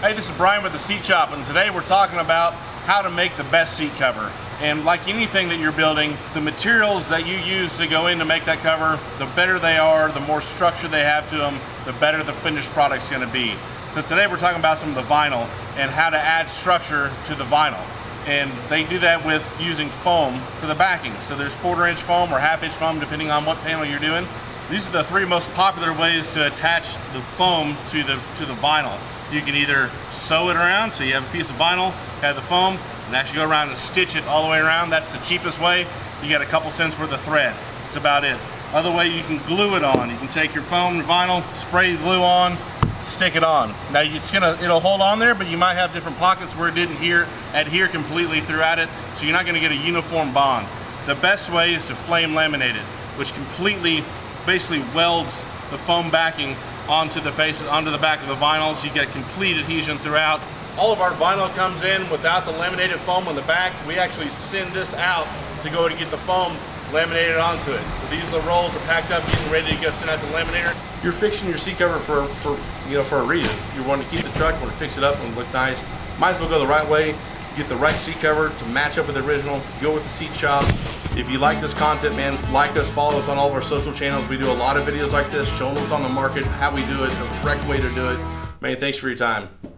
Hey, this is Brian with the Seat Shop, and today we're talking about how to make the best seat cover. And like anything that you're building, the materials that you use to go in to make that cover, the better they are, the more structure they have to them, the better the finished product's going to be. So today we're talking about some of the vinyl and how to add structure to the vinyl. And they do that with using foam for the backing. So there's 1/4 inch foam or 1/2 inch foam depending on what panel you're doing. These are the three most popular ways to attach the foam to the vinyl. You can either sew it around, so you have a piece of vinyl, have the foam, and actually go around and stitch it all the way around. That's the cheapest way. You get a couple cents worth of thread. That's about it. Other way, you can glue it on. You can take your foam and vinyl, spray glue on, stick it on. Now it'll hold on there, but you might have different pockets where it didn't adhere completely throughout it, so you're not going to get a uniform bond. The best way is to flame laminate it, which completely basically welds the foam backing onto the back of the vinyl, so you get complete adhesion throughout. All of our vinyl comes in without the laminated foam on the back. We actually send this out to go to get the foam laminated onto it. So these are the rolls are packed up, getting ready to go sent out to the laminator. You're fixing your seat cover for a reason. You want to keep the truck, want to fix it up and look nice. Might as well go the right way. Get the right seat cover to match up with the original. Go with the Seat Shop. If you like this content, man, like us, follow us on all of our social channels. We do a lot of videos like this, showing what's on the market, how we do it, the correct way to do it. Man, thanks for your time.